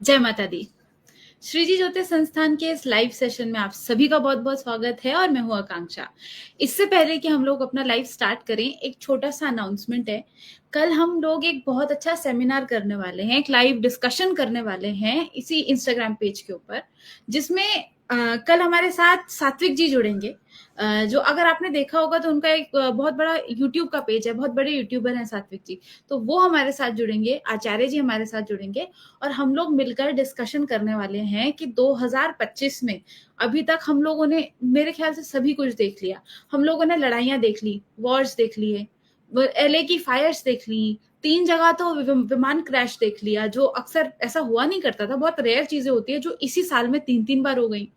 जय माता दी। श्री जी ज्योतिष संस्थान के इस लाइव सेशन में आप सभी का बहुत बहुत स्वागत है और मैं हूं आकांक्षा। इससे पहले कि हम लोग अपना लाइव स्टार्ट करें, एक छोटा सा अनाउंसमेंट है। कल हम लोग एक बहुत अच्छा सेमिनार करने वाले हैं, एक लाइव डिस्कशन करने वाले हैं इसी इंस्टाग्राम पेज के ऊपर, जिसमें कल हमारे साथ सात्विक जी जुड़ेंगे। जो अगर आपने देखा होगा तो उनका एक बहुत बड़ा यूट्यूब का पेज है, बहुत बड़े यूट्यूबर हैं सात्विक जी। तो वो हमारे साथ जुड़ेंगे, आचार्य जी हमारे साथ जुड़ेंगे और हम लोग मिलकर डिस्कशन करने वाले हैं कि 2025 में अभी तक हम लोगों ने मेरे ख्याल से सभी कुछ देख लिया। हम लोगों ने लड़ाइयां देख ली, वॉर्स देख लिए, एलए की फायर्स देख ली, 3 जगह तो विमान क्रैश देख लिया, जो अक्सर ऐसा हुआ नहीं करता था। बहुत रेयर चीजें होती है जो इसी साल में 3-3 बार हो गई।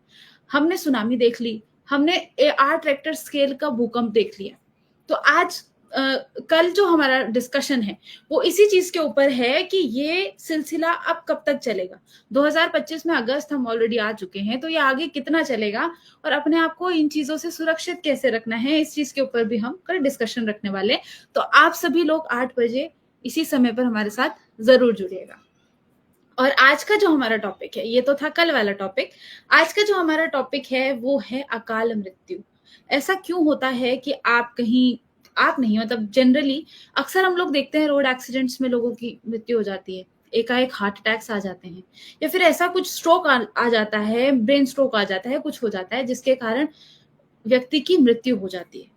हमने सुनामी देख ली, हमने 8 रेक्टर स्केल का भूकंप देख लिया। तो आज कल जो हमारा डिस्कशन है वो इसी चीज के ऊपर है कि ये सिलसिला अब कब तक चलेगा। 2025 में अगस्त हम ऑलरेडी आ चुके हैं, तो ये आगे कितना चलेगा और अपने आप को इन चीजों से सुरक्षित कैसे रखना है, इस चीज के ऊपर भी हम कल डिस्कशन रखने वाले हैं। तो आप सभी लोग 8 बजे इसी समय पर हमारे साथ जरूर जुड़िएगा। और आज का जो हमारा टॉपिक है, ये तो था कल वाला टॉपिक, आज का जो हमारा टॉपिक है वो है अकाल मृत्यु। ऐसा क्यों होता है कि आप नहीं, मतलब जनरली अक्सर हम लोग देखते हैं रोड एक्सीडेंट्स में लोगों की मृत्यु हो जाती है, एकाएक हार्ट अटैक्स आ जाते हैं, या फिर ऐसा कुछ स्ट्रोक आ जाता है, ब्रेन स्ट्रोक आ जाता है, कुछ हो जाता है जिसके कारण व्यक्ति की मृत्यु हो जाती है।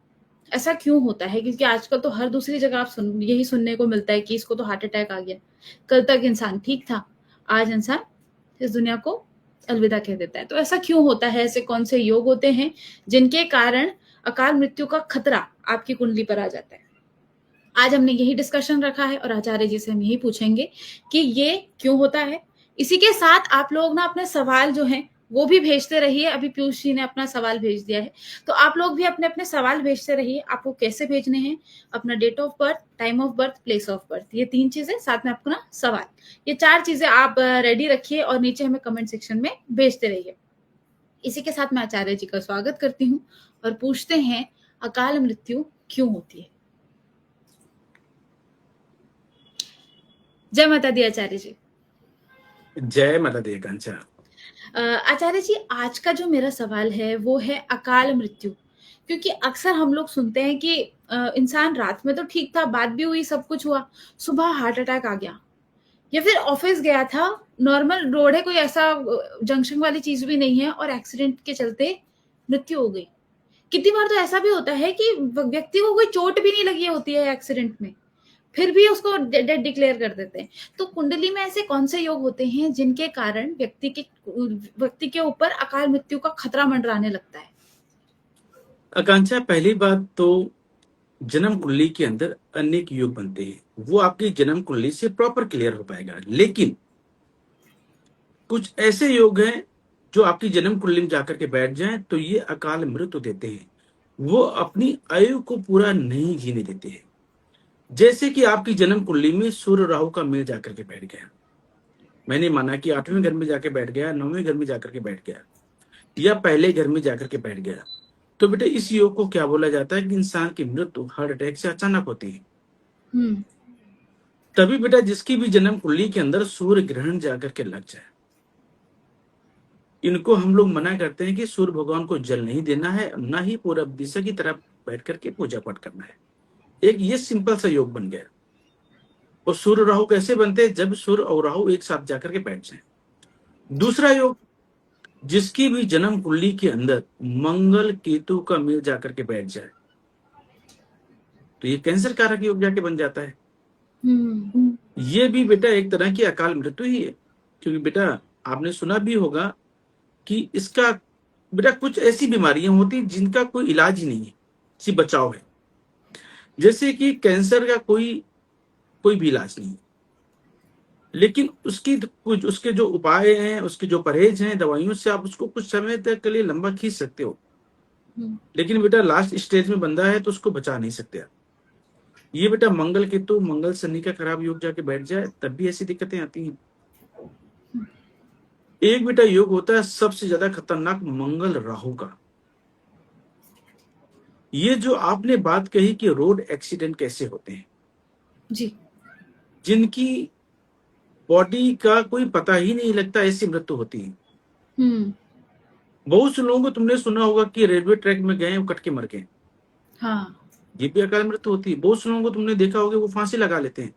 ऐसा क्यों होता है? क्योंकि आजकल तो हर दूसरी जगह आप यही सुनने को मिलता है कि इसको तो हार्ट अटैक आ गया, कल तक इंसान ठीक था, आज इंसान इस दुनिया को अलविदा कह देता है। तो ऐसा क्यों होता है? ऐसे कौन से योग होते हैं जिनके कारण अकाल मृत्यु का खतरा आपकी कुंडली पर आ जाता है? आज हमने यही डिस्कशन रखा है और आचार्य जी से हम यही पूछेंगे कि ये क्यों होता है। इसी के साथ आप लोग ना अपने सवाल जो हैं वो भी भेजते रहिए। अभी पीयूष जी ने अपना सवाल भेज दिया है, तो आप लोग भी अपने अपने सवाल भेजते रहिए। आपको कैसे भेजने हैं? अपना date of birth, time of birth, place of birth, ये 3 चीजें, साथ में अपना सवाल, ये 4 चीजें आप रेडी रखिए और नीचे हमें कमेंट सेक्शन में भेजते रहिए। इसी के साथ मैं आचार्य जी का स्वागत करती हूँ और पूछते हैं अकाल मृत्यु क्यों होती है। जय माता दी आचार्य जी। जय माता दी आकांक्षा। आचार्य जी, आज का जो मेरा सवाल है वो है अकाल मृत्यु। क्योंकि अक्सर हम लोग सुनते हैं कि इंसान रात में तो ठीक था, बात भी हुई, सब कुछ हुआ, सुबह हार्ट अटैक आ गया, या फिर ऑफिस गया था, नॉर्मल रोड है, कोई ऐसा जंक्शन वाली चीज भी नहीं है और एक्सीडेंट के चलते मृत्यु हो गई। कितनी बार तो ऐसा भी होता है कि व्यक्ति को कोई चोट भी नहीं लगी होती है एक्सीडेंट में, फिर भी उसको डेड डिक्लेयर कर देते हैं। तो कुंडली में ऐसे कौन से योग होते हैं जिनके कारण व्यक्ति के ऊपर अकाल मृत्यु का खतरा मंडराने लगता है? आकांक्षा, पहली बात तो जन्म कुंडली के अंदर अनेक योग बनते हैं, वो आपकी जन्म कुंडली से प्रॉपर क्लियर हो पाएगा। लेकिन कुछ ऐसे योग हैं जो आपकी जन्म कुंडली में जाकर के बैठ जाएं तो ये अकाल मृत्यु देते हैं, वो अपनी आयु को पूरा नहीं जीने देते हैं। जैसे कि आपकी जन्म कुंडली में सूर्य राहु का मेल जाकर के बैठ गया, मैंने माना कि 8वें घर में जाकर बैठ गया, 9वें घर में जाकर के बैठ गया, या पहले घर में जाकर के बैठ गया, तो बेटा इस योग को क्या बोला जाता है कि इंसान की मृत्यु हार्ट अटैक से अचानक होती है। तभी बेटा जिसकी भी जन्म कुंडली के अंदर सूर्य ग्रहण जाकर के लग जाए, इनको हम लोग मना करते हैं कि सूर्य भगवान को जल नहीं देना है, ना ही पूरब दिशा की तरफ बैठ करके पूजा पाठ करना है। एक ये सिंपल सा योग बन गया। और सूर्य राहु कैसे बनते हैं? जब सूर्य और राहु एक साथ जाकर के बैठ जाए। दूसरा योग, जिसकी भी जन्म कुंडली के अंदर मंगल केतु का मेल जाकर के बैठ जाए, तो ये कैंसर कारक योग जाके बन जाता है। ये भी बेटा एक तरह की अकाल मृत्यु ही है। क्योंकि बेटा आपने सुना भी होगा कि इसका बेटा कुछ ऐसी बीमारियां होती जिनका कोई इलाज ही नहीं है, सिर्फ बचाव है। जैसे कि कैंसर का कोई कोई भी इलाज नहीं है, लेकिन उसके जो उपाय हैं, उसके जो परहेज हैं, दवाइयों से आप उसको कुछ समय तक के लिए लंबा खींच सकते हो। लेकिन बेटा लास्ट स्टेज में बंदा है तो उसको बचा नहीं सकते आप। ये बेटा मंगल केतु, मंगल शनि का खराब योग जाके बैठ जाए तब भी ऐसी दिक्कतें आती हैं। एक बेटा योग होता है सबसे ज्यादा खतरनाक, मंगल राहु का। ये जो आपने बात कही कि रोड एक्सीडेंट कैसे होते हैं, जी। जिनकी बॉडी का कोई पता ही नहीं लगता, ऐसी मृत्यु होती है। हम्म। बहुत से लोगों को तुमने सुना होगा कि रेलवे ट्रैक में गए, वो कट के मर गए, हाँ। ये भी अकाल मृत्यु होती है। बहुत से लोगों को तुमने देखा होगा वो फांसी लगा लेते हैं,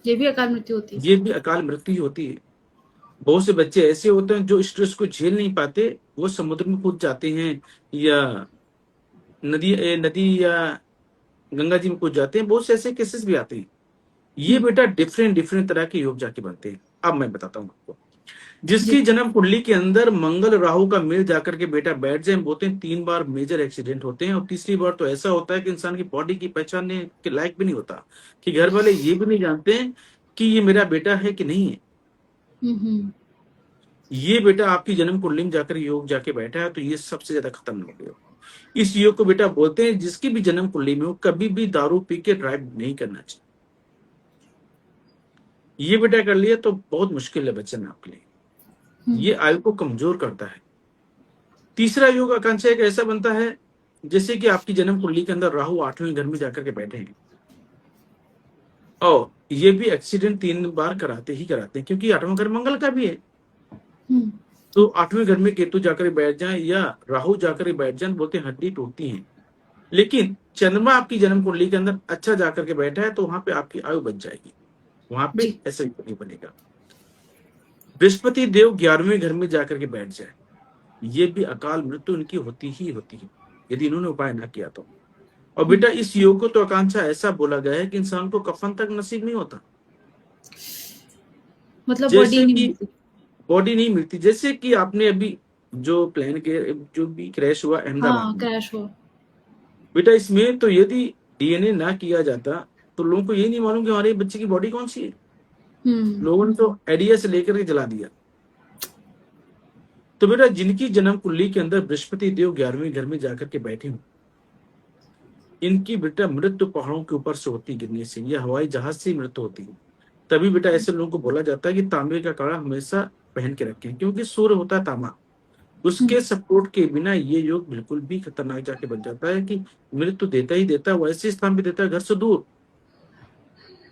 ये भी अकाल मृत्यु होती है। ये भी अकाल मृत्यु ही होती है। बहुत से बच्चे ऐसे होते हैं जो स्ट्रेस को झेल नहीं पाते, वो समुद्र में कूद जाते हैं, या नदी या गंगा जी में कूद जाते हैं। बहुत से ऐसे केसेस भी आते हैं। ये हम्म। बेटा डिफरेंट डिफरेंट तरह के योग जाके बनते हैं। अब मैं बताता हूँ आपको, जी। जिसकी जन्म कुंडली के अंदर मंगल राहु का मेल जाकर के बेटा बैठ जाए, बोलते हैं 3 बार मेजर एक्सीडेंट होते हैं, और तीसरी बार तो ऐसा होता है कि इंसान की बॉडी की पहचानने के लायक भी नहीं होता, कि घर वाले ये भी नहीं जानते हैं कि ये मेरा बेटा है कि नहीं है। हम्म। ये बेटा आपकी जन्म कुंडली में जाकर योग जाके बैठा है, तो ये सबसे ज्यादा खतरनाक योग। इस योग को बेटा बोलते हैं, जिसकी भी जन्म कुंडली में हो, कभी भी दारू पी के ड्राइव नहीं करना चाहिए। ये बेटा कर लिया तो बहुत मुश्किल है बच्चे में आपके लिए, ये आयु को कमजोर करता है। तीसरा योग आकांक्षा एक ऐसा बनता है, जैसे कि आपकी जन्म कुंडली के अंदर राहु 8वें घर में जाकर के बैठे हैं, और ये भी एक्सीडेंट 3 बार कराते ही कराते हैं, क्योंकि 8वां घर मंगल का भी है। हम्म। तो 8वें घर में केतु जाकर बैठ जाए या राहु जाकर बैठ जाए, बोलते हैं हड्डी टूटती है। लेकिन चंद्रमा आपकी जन्म कुंडली के अंदर अच्छा जाकर के बैठा है, तो वहां पे आपकी आयु बच जाएगी, वहां पे जी। ऐसा ही नहीं बनेगा। बृहस्पति देव 11वें घर में जाकर के बैठ जाए, ये भी अकाल मृत्यु इनकी होती ही होती है, यदि इन्होंने उपाय ना किया तो। और बेटा इस योग को तो आकांक्षा ऐसा बोला गया है कि इंसान को कफन तक नसीब नहीं होता, मतलब बॉडी जैसे नहीं कि मिलती। बॉडी नहीं मिलती। जैसे कि आपने अभी जो प्लेन के जो भी क्रैश हुआ अहमदाबाद हाँ, में, क्रैश हो। बेटा इसमें तो यदि डीएनए ना किया जाता, तो लोगों को ये नहीं मालूम कि हमारे बच्चे की बॉडी कौन सी है। हम्म। लोगों ने तो आइडिया से लेकर के जला दिया। तो बेटा जिनकी जन्म कुंडली के अंदर बृहस्पति देव 11वें घर में जाकर के बैठे हों, इनकी बेटा मृत्यु पहाड़ों के ऊपर से होती गिरने से, या हवाई जहाज से ही मृत्यु होती है। तभी बेटा ऐसे लोगों को बोला जाता है कि तांबे का कड़ा हमेशा पहन के रखें, क्योंकि सूर्य होता है तांबा, उसके सपोर्ट के बिना ये योग बिल्कुल भी खतरनाक जाके बन जाता है, कि मृत्यु देता ही देता है। वो ऐसे स्थान पे देता है घर से दूर,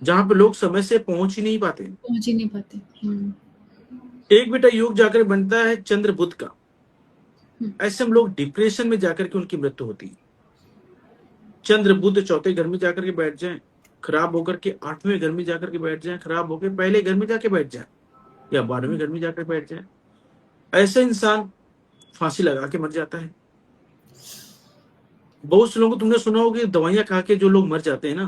जहां पे लोग समय से पहुंच ही नहीं पाते। पहुंच ही नहीं पाते। एक बेटा योग जाकर बनता है चंद्र बुध का, ऐसे हम लोग डिप्रेशन में जाकर के उनकी मृत्यु होती है। चंद्र बुध चौथे घर में जाकर के बैठ जाए, खराब होकर के 8वें घर में जाकर के बैठ जाए, खराब होकर पहले घर में जाके बैठ जाए, या 12वें घर में जाकर बैठ जाए, ऐसे इंसान फांसी लगा के मर जाता है। बहुत से लोगों को तुमने सुना होगा कि दवाइयां खा के जो लोग मर जाते हैं ना,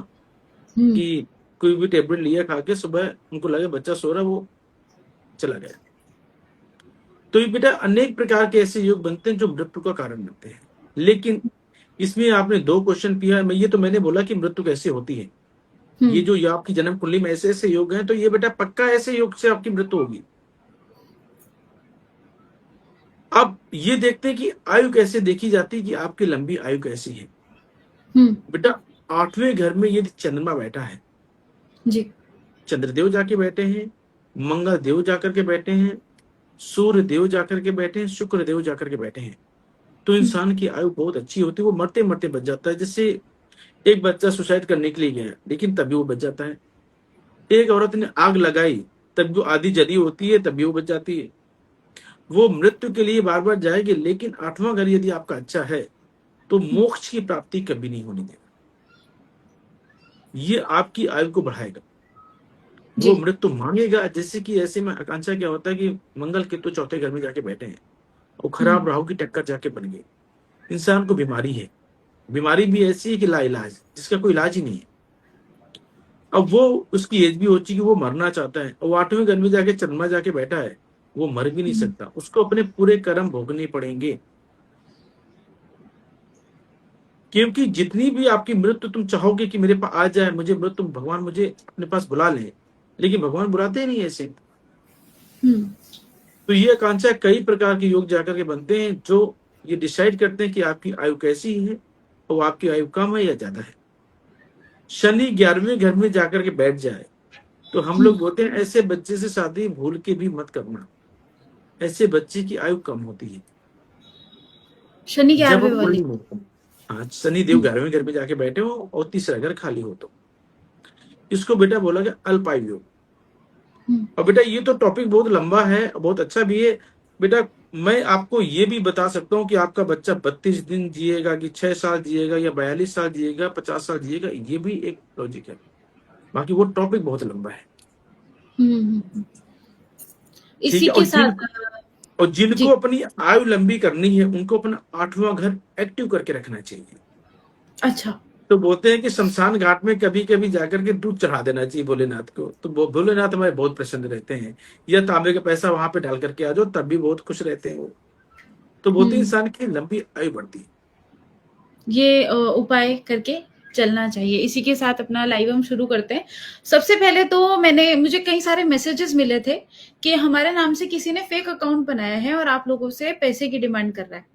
कि कोई भी टेबलेट लिया खा के, सुबह उनको लगे बच्चा सो रहा, वो चला गया। तो ये बेटा अनेक प्रकार के ऐसे योग बनते हैं जो मृत्यु का कारण बनते हैं। लेकिन इसमें आपने 2 क्वेश्चन किया, मैं ये तो मैंने बोला कि मृत्यु कैसे होती है। ये जो ये आपकी जन्म कुंडली में ऐसे ऐसे योग हैं, तो ये बेटा पक्का ऐसे योग से आपकी मृत्यु होगी। अब ये देखते हैं कि आयु कैसे देखी जाती है, कि आपकी लंबी आयु कैसी है। बेटा 8वें घर में यदि चंद्रमा बैठा है, जी। चंद्रदेव जाके बैठे हैं, मंगल देव जाकर के बैठे हैं, सूर्य देव जाकर के बैठे हैं, शुक्र देव जाकर के बैठे हैं, तो इंसान की आयु बहुत अच्छी होती है। वो मरते मरते बच जाता है। जैसे एक बच्चा सुसाइड करने के लिए गया, लेकिन तभी वो बच जाता है। एक औरत ने आग लगाई, तब वो आधी जली होती है, तभी वो बच जाती है। वो मृत्यु के लिए बार बार जाएगी, लेकिन 8वां घर यदि आपका अच्छा है, तो मोक्ष की प्राप्ति कभी नहीं होने देगा। ये आपकी आयु को बढ़ाएगा। वो जी। मृत्यु मांगेगा। जैसे कि ऐसे में आकांक्षा क्या होता है कि मंगल केतु चौथे घर में जाके बैठे हैं, और खराब राहु की टक्कर जाके बन गई, इंसान को बीमारी है। बीमारी भी ऐसी है कि लाइलाज, जिसका कोई इलाज ही नहीं है। अब वो उसकी एज भी हो चुकी, वो मरना चाहता है, और 8वें घर में जाके चंद्रमा जाके बैठा है, वो मर भी नहीं सकता, उसको अपने पूरे कर्म भोगने पड़ेंगे। क्योंकि जितनी भी आपकी मृत्यु तुम चाहोगे कि मेरे पास आ जाए, मुझे मृत्यु, भगवान मुझे अपने पास बुला ले, लेकिन भगवान बुलाते ही नहीं ऐसे। तो ये आकांक्षा कई प्रकार के योग जाकर के बनते हैं, जो ये डिसाइड करते हैं कि आपकी आयु कैसी है, और आपकी आयु कम है या ज्यादा है। शनि 11वें घर में जाकर के बैठ जाए, तो हम लोग बोलते हैं ऐसे बच्चे से शादी भूल के भी मत करना, ऐसे बच्चे की आयु कम होती है। शनि जब 11वें हम वाले। हाँ, शनि देव 11वें घर में जाके बैठे हो और तीसरा घर खाली हो, तो इसको बेटा बोला गया अल्पायु योग। और बेटा ये तो टॉपिक बहुत लंबा है, बहुत अच्छा भी है बेटा। मैं आपको ये भी बता सकता हूँ कि आपका बच्चा 32 दिन जिएगा कि 6 साल जिएगा या 42 साल जिएगा, 50 साल जिएगा, ये भी एक लॉजिक है। बाकी वो टॉपिक बहुत लंबा है। ठीक इसी है। के साथ और जिनको जी। अपनी आयु लंबी करनी है उनको अपना 8वां घर एक्टिव करके रखना चाहिए। अच्छा। तो बोलते हैं कि शमशान घाट में कभी कभी जाकर के दूध चढ़ा देना चाहिए भोलेनाथ को, तो भोलेनाथ हमारे बहुत प्रसन्न रहते हैं। या तांबे का पैसा वहां पे डाल करके आ जाओ, तब भी बहुत खुश रहते हैं वो। तो बोलते हैं हम्म। इंसान की लंबी आयु बढ़ती है। ये उपाय करके चलना चाहिए। इसी के साथ अपना लाइव हम शुरू करते हैं। सबसे पहले तो मुझे कई सारे मैसेजेस मिले थे कि हमारे नाम से किसी ने फेक अकाउंट बनाया है और आप लोगों से पैसे की डिमांड कर रहा है।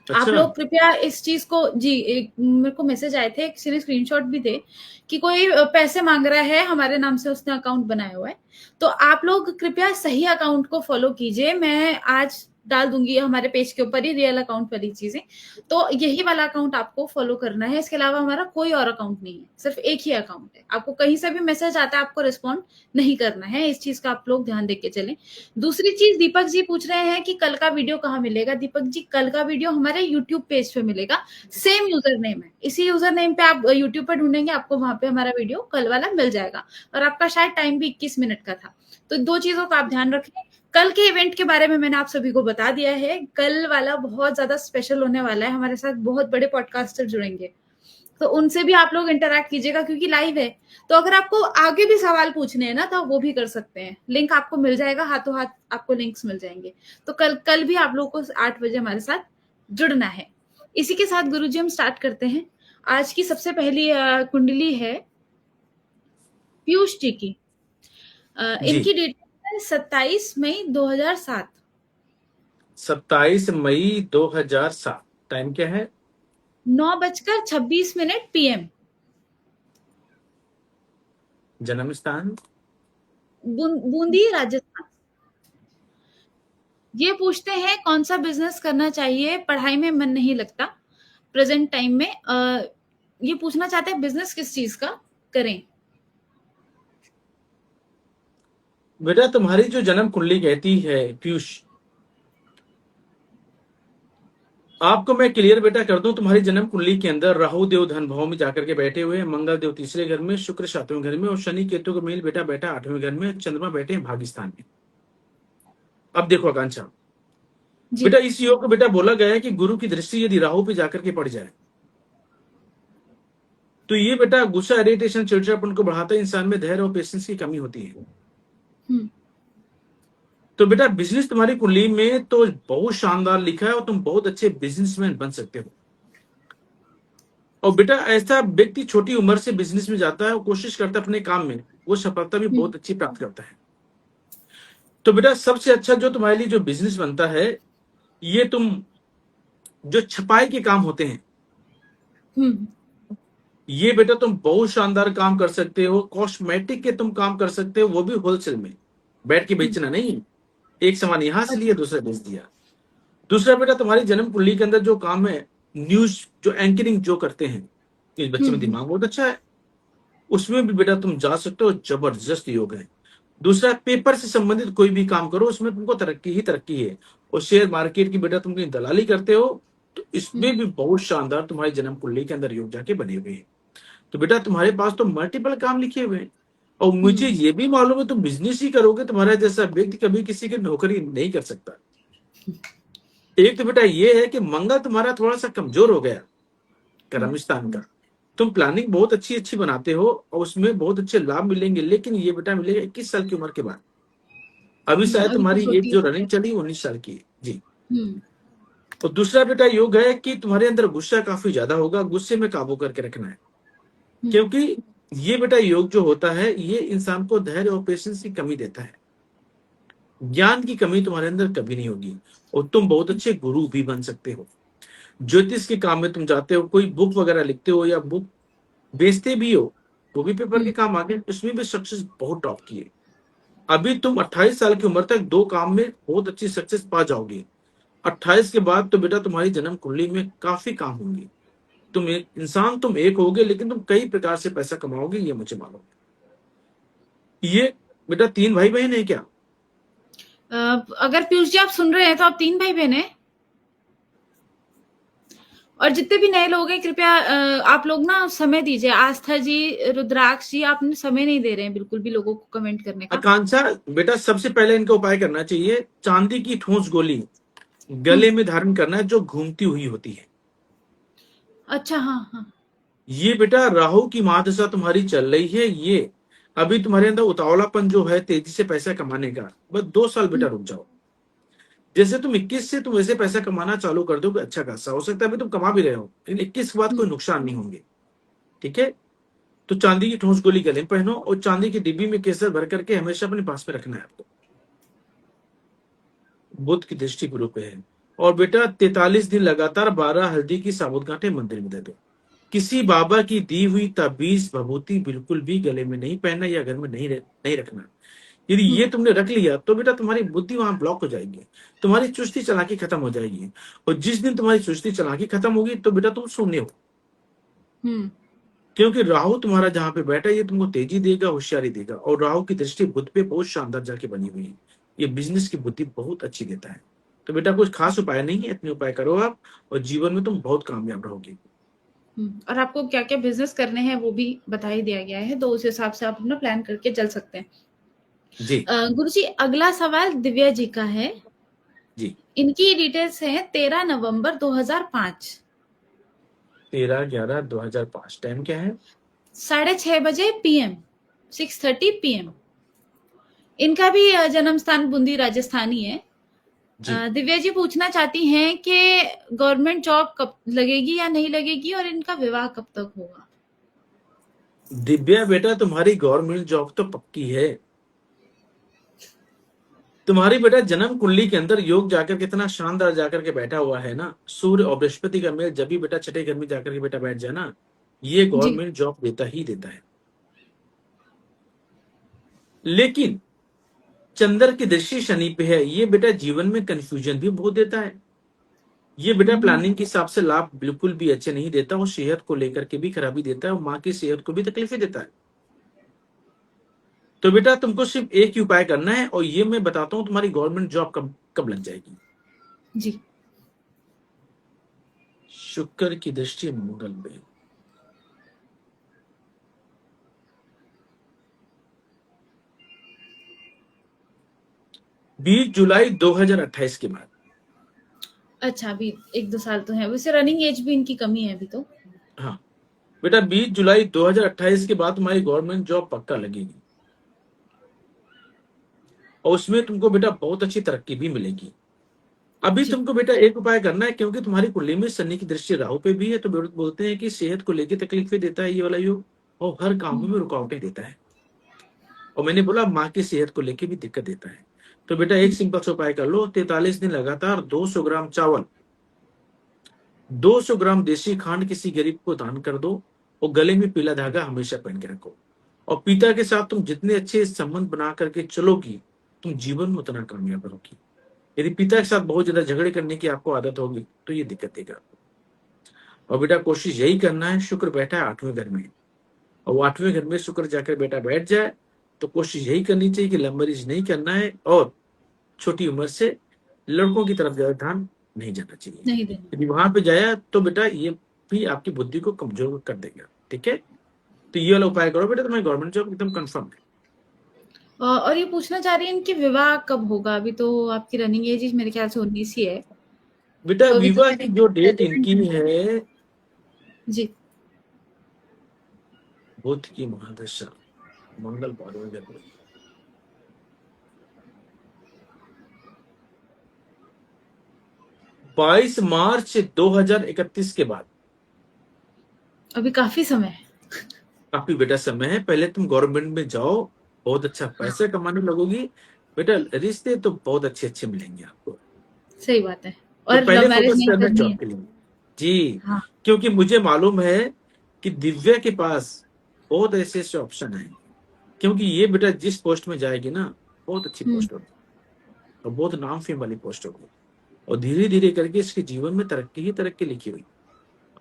आप अच्छा। लोग कृपया इस चीज को जी, एक मेरे को मैसेज आए थे, किसी ने स्क्रीनशॉट भी थे कि कोई पैसे मांग रहा है हमारे नाम से, उसने अकाउंट बनाया हुआ है। तो आप लोग कृपया सही अकाउंट को फॉलो कीजिए। मैं आज डाल दूंगी हमारे पेज के ऊपर ही रियल अकाउंट वाली चीजें। तो यही वाला अकाउंट आपको फॉलो करना है। इसके अलावा हमारा कोई और अकाउंट नहीं है, सिर्फ एक ही अकाउंट है। आपको कहीं से भी मैसेज आता है, आपको रिस्पॉन्ड नहीं करना है। इस चीज का आप लोग ध्यान देके चलें। दूसरी चीज, दीपक जी पूछ रहे हैं कि कल का वीडियो कहाँ मिलेगा। दीपक जी, कल का वीडियो हमारे यूट्यूब पेज पे मिलेगा। सेम यूजर नेम है, इसी यूजर नेम पे आप यूट्यूब पर ढूंढेंगे, आपको वहां पे हमारा वीडियो कल वाला मिल जाएगा। और आपका शायद टाइम भी 21 मिनट का था। तो दो चीजों का आप ध्यान रखें। कल के इवेंट के बारे में मैंने आप सभी को बता दिया है। कल वाला बहुत ज्यादा स्पेशल होने वाला है। हमारे साथ बहुत बड़े पॉडकास्टर जुड़ेंगे, तो उनसे भी आप लोग इंटरैक्ट कीजिएगा क्योंकि लाइव है। तो अगर आपको आगे भी सवाल पूछने हैं ना, तो वो भी कर सकते हैं। लिंक आपको मिल जाएगा, हाथों हाथ आपको लिंक्स मिल जाएंगे। तो कल भी आप लोगों को 8 बजे हमारे साथ जुड़ना है। इसी के साथ गुरुजी हम स्टार्ट करते हैं। आज की सबसे पहली कुंडली है पीयूष जी की। जी। इनकी डेट है 27 मई 2007। 27 मई 2007। टाइम क्या है? 9:26 PM। जन्म स्थान? बूंदी, राजस्थान। ये पूछते हैं कौन सा बिजनेस करना चाहिए, पढ़ाई में मन नहीं लगता प्रेजेंट टाइम में। ये पूछना चाहते हैं बिजनेस किस चीज का करें। बेटा तुम्हारी जो जन्म कुंडली कहती है पीयूष, आपको मैं क्लियर बेटा कर दूं, तुम्हारी जन्म कुंडली के अंदर राहु देव धन भाव में जाकर के बैठे हुए हैं, मंगल देव तीसरे घर में, शुक्र 7वें घर में और शनि केतु का मेल बेटा बैठा 8वें घर में, चंद्रमा बैठे हैं भाग्यस्थान में। अब देखो आकांक्षा, जी। बेटा इस योग को बेटा बोला गया है कि गुरु की दृष्टि यदि राहु पे जाकर के पड़ जाए तो ये बेटा गुस्सा, इरिटेशन, चिड़चिड़ापन को बढ़ाता है। इंसान में धैर्य और पेशेंस की कमी होती है। हम्म। तो बेटा बिजनेस तुम्हारी कुंडली में तो बहुत शानदार लिखा है और तुम बहुत अच्छे बिजनेसमैन बन सकते हो। और बेटा ऐसा व्यक्ति छोटी उम्र से बिजनेस में जाता है और कोशिश करता है अपने काम में, वो सफलता भी बहुत अच्छी प्राप्त करता है। तो बेटा सबसे अच्छा जो तुम्हारे लिए जो बिजनेस बनता है, ये तुम जो छपाई के काम होते हैं, हम्म। ये बेटा तुम बहुत शानदार काम कर सकते हो। कॉस्मेटिक के तुम काम कर सकते हो, वो भी होलसेल में, बैठ के बेचना नहीं। एक सामान यहां से लिया, अच्छा। दूसरा बेच दिया। दूसरा बेटा तुम्हारी जन्म कुंडली के अंदर जो काम है, न्यूज जो एंकरिंग जो करते हैं, इस बच्चे में दिमाग बहुत अच्छा है, उसमें भी बेटा तुम जा सकते हो। जबरदस्त योग है। दूसरा, पेपर से संबंधित कोई भी काम करो, उसमें तुमको तरक्की ही तरक्की है। और शेयर मार्केट की बेटा तुम कहीं दलाली करते हो तो इसमें भी बहुत शानदार तुम्हारी जन्म कुंडली के अंदर योग जाके बने हुए हैं। तो बेटा तुम्हारे पास तो मल्टीपल काम लिखे हुए हैं। और मुझे ये भी मालूम है तुम बिजनेस ही करोगे, तुम्हारा जैसा व्यक्ति कभी किसी की नौकरी नहीं कर सकता। एक तो बेटा ये है कि मंगल तुम्हारा थोड़ा सा कमजोर हो गया कर्म स्थान का। तुम प्लानिंग बहुत अच्छी अच्छी बनाते हो और उसमें बहुत अच्छे लाभ मिलेंगे, लेकिन ये बेटा मिलेगा 21 साल की उम्र के बाद। अभी शायद अभी तो तुम्हारी एज छोटी जो है। रनिंग चली 19 साल की है जी। हम्म। और दूसरा बेटा योग है कि तुम्हारे अंदर गुस्सा काफी ज्यादा होगा, गुस्से में काबू करके रखना है। क्योंकि ये बेटा योग जो होता है ये इंसान को धैर्य और पेशेंस की कमी देता है। ज्ञान की कमी तुम्हारे अंदर कभी नहीं होगी और तुम बहुत अच्छे गुरु भी बन सकते हो। ज्योतिष के काम में तुम जाते हो, कोई बुक वगैरह लिखते हो या बुक बेचते भी हो, वो भी पेपर के काम आगे, उसमें भी सक्सेस बहुत टॉप की है। अभी तुम 28 साल की उम्र तक दो काम में बहुत अच्छी सक्सेस पा जाओगे। 28 के बाद तो बेटा तुम्हारी जन्म कुंडली में काफी काम होंगे। तुम एक इंसान, तुम एक होगे लेकिन तुम कई प्रकार से पैसा कमाओगे, ये मुझे मालूम है। ये बेटा 3 भाई बहन है क्या? अगर पीयूष जी आप सुन रहे हैं तो आप 3 भाई बहन हैं। और जितने भी नए लोग हैं कृपया आप लोग ना समय दीजिए। आस्था जी, रुद्राक्ष जी, आपने समय नहीं दे रहे हैं बिल्कुल भी लोगों को कमेंट करने का। आकांक्षा बेटा सबसे पहले इनका उपाय करना चाहिए, चांदी की ठोस गोली हम्म। गले में धारण करना है जो घूमती हुई होती है। अच्छा, हाँ हाँ। ये बेटा राहु की महादशा तुम्हारी चल रही है, ये अभी तुम्हारे अंदर उतावलापन जो है तेजी से पैसा कमाने का, बस 2 साल बेटा रुक जाओ। जैसे तुम 21 से तुम वैसे पैसा कमाना चालू कर दोगे, अच्छा खासा हो सकता है अभी तुम कमा भी रहे हो, लेकिन 21 के बाद कोई हम्म, नुकसान नहीं होंगे। ठीक है, तो चांदी की ठोस गोली गले में पहनो और चांदी की डिब्बी में केसर भर करके हमेशा अपने पास में रखना है आपको। बुध की दृष्टि गुरु पे है। और बेटा 43 दिन लगातार 12 हल्दी की साबुत गांठें मंदिर में दे दो। किसी बाबा की दी हुई ताबीज भभूति बिल्कुल भी गले में नहीं पहनना या घर में नहीं रखना। यदि ये हम्म, तुमने रख लिया तो बेटा तुम्हारी बुद्धि वहां ब्लॉक हो जाएगी, तुम्हारी चुस्ती चालाकी खत्म हो जाएगी। और जिस दिन तुम्हारी चुस्ती चालाकी खत्म होगी तो बेटा तुम शून्य हो, हम्म, क्योंकि राहु तुम्हारा जहां पे बैठा है ये तुमको तेजी देगा, होशियारी देगा। और राहु की दृष्टि बुध पे बहुत शानदार जाके बनी हुई है, ये बिजनेस की बुद्धि बहुत अच्छी देता है। तो बेटा कुछ खास उपाय नहीं है, इतने उपाय करो आप और जीवन में तुम बहुत कामयाब रहोगे। और आपको क्या क्या बिजनेस करने हैं वो भी बता ही दिया गया है, तो उस हिसाब से आप अपना प्लान करके चल सकते हैं। जी गुरुजी, अगला सवाल दिव्या जी का है। जी। इनकी डिटेल्स है 13 नवंबर 2005। 13/11/2005, टाइम क्या है? 6:30 बजे PM, 6:30 PM। इनका भी जन्म स्थान बूंदी राजस्थान ही है। जी दिव्या जी पूछना चाहती हैं कि गवर्नमेंट जॉब कब लगेगी या नहीं लगेगी और इनका विवाह कब तक होगा। दिव्या बेटा तुम्हारी गवर्नमेंट जॉब तो पक्की है। तुम्हारी बेटा जन्म कुंडली के अंदर योग जाकर कितना शानदार जाकर के बैठा हुआ है ना, सूर्य और बृहस्पति का मेल जब भी बेटा छठे घर में जाकर के बेटा बैठ जाए ना, ये जी। गवर्नमेंट जॉब देता ही देता है। लेकिन चंद्र की दृष्टि शनि पे है, ये बेटा जीवन में कंफ्यूजन भी बहुत देता है। ये बेटा हम्म, प्लानिंग के हिसाब से लाभ बिल्कुल भी अच्छे नहीं देता और सेहत को लेकर के भी खराबी देता है और माँ की सेहत को भी तकलीफें देता है। तो बेटा तुमको सिर्फ एक ही उपाय करना है और ये मैं बताता हूं तुम्हारी गवर्नमेंट जॉब कब कब लग जाएगी। जी। शुक्र की दृष्टि मंगल में, 20 जुलाई 2028 के बाद। अच्छा, अभी 1-2 साल तो है, वैसे रनिंग एज भी इनकी कमी है अभी तो। हाँ बेटा 20 जुलाई 2028 के बाद तुम्हारी गवर्नमेंट जॉब पक्का लगेगी और उसमें तुमको बेटा बहुत अच्छी तरक्की भी मिलेगी। अभी जी। तुमको बेटा एक उपाय करना है, क्योंकि तुम्हारी कुंडली में शनि की दृष्टि राहु पे भी है, तो बोलते हैं कि सेहत को लेकर तकलीफें देता है ये वाला योग और हर काम में रुकावटें देता है। और मैंने बोला माँ की सेहत को लेकर भी दिक्कत देता है। तो बेटा एक सिंपल सा उपाय कर लो, 43 दिन लगातार 200 ग्राम चावल, 200 ग्राम देसी खांड किसी गरीब को दान कर दो और गले में पीला धागा हमेशा पहन के रखो। और पिता के साथ तुम जितने अच्छे संबंध बना करके चलोगी, तुम जीवन में उतना कामयाब रहोगी। यदि पिता के साथ बहुत ज्यादा झगड़े करने की आपको आदत होगी तो ये दिक्कत देगा। और बेटा कोशिश यही करना है, शुक्र बैठा है 8वें घर में और वो 8वें घर में शुक्र जाकर बेटा बैठ जाए, तो कोशिश यही करनी चाहिए कि लंबरेज नहीं करना है और छोटी उम्र से लड़कों की तरफ ज्यादा ध्यान नहीं जाना चाहिए। नहीं देना। यदि वहां पे जाया तो बेटा ये भी आपकी बुद्धि को कमजोर कर देगा। ठीक है, तो ये वाला उपाय करो बेटा, तुम्हारी गवर्नमेंट जॉब एकदम कंफर्म है। और ये पूछना चाह रही है इनकी विवाह कब होगा। अभी तो आपकी रनिंग एज मेरे ख्याल से 19 ही है। बेटा तो अभी तो विवाह की जो डेट रेलिवेंट इनकी है। है, जी। बुध की महादशा, मंगल 12वें घर में, 22 मार्च 2031 के बाद। अभी काफी समय है। काफी बेटा समय है, पहले तुम गवर्नमेंट में जाओ, बहुत अच्छा हाँ, पैसे कमाने लगोगी। बेटा रिश्ते तो बहुत अच्छे अच्छे मिलेंगे आपको, सही बात है। तो और पहले लव मैरिज फोकस नहीं करना है करनी जॉब है। के लिए। जी, हाँ। क्योंकि मुझे मालूम है कि दिव्या के पास बहुत ऐसे ऐसे ऑप्शन हैं, क्योंकि ये बेटा जिस पोस्ट में जाएगी ना, बहुत अच्छी हम्म, पोस्ट होगी और बहुत नाम फेम वाली पोस्ट होगी और धीरे धीरे करके इसके जीवन में तरक्की ही तरक्की लिखी हुई।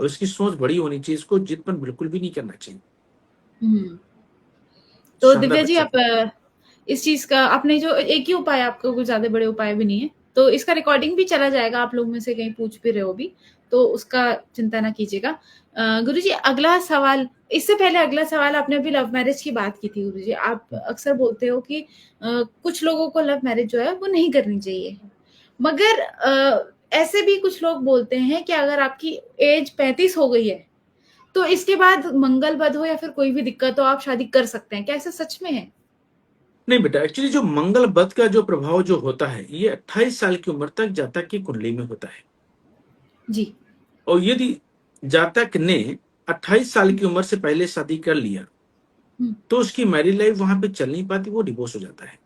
और इसकी सोच बड़ी होनी चाहिए, इसको जिदपन बिल्कुल भी नहीं करना चाहिए। हम्म। तो शानदार दिव्या जी बच्चा। आप इस चीज का आपने जो एक ही उपाय, आपको कुछ ज्यादा बड़े उपाय भी नहीं है, तो इसका रिकॉर्डिंग भी चला जाएगा, आप लोग में से कहीं पूछ भी रहे हो भी, तो उसका चिंता ना कीजिएगा। गुरुजी अगला सवाल, इससे पहले अगला सवाल, आपने अभी लव मैरिज की बात की थी गुरुजी, आप अक्सर बोलते हो कि कुछ लोगों को लव मैरिज जो है वो नहीं करनी चाहिए, मगर ऐसे भी कुछ लोग बोलते हैं कि अगर आपकी एज 35 हो गई है तो इसके बाद मंगल बद हो या फिर कोई भी दिक्कत हो आप शादी कर सकते हैं, क्या ऐसा सच में है? नहीं बेटा, एक्चुअली जो मंगल बद का जो प्रभाव जो होता है ये 28 साल की उम्र तक जातक की कुंडली में होता है। जी। और यदि जातक ने 28 साल की उम्र से पहले शादी कर लिया तो उसकी मैरिड लाइफ वहां पे चल नहीं पाती, वो डिवोर्स हो जाता है,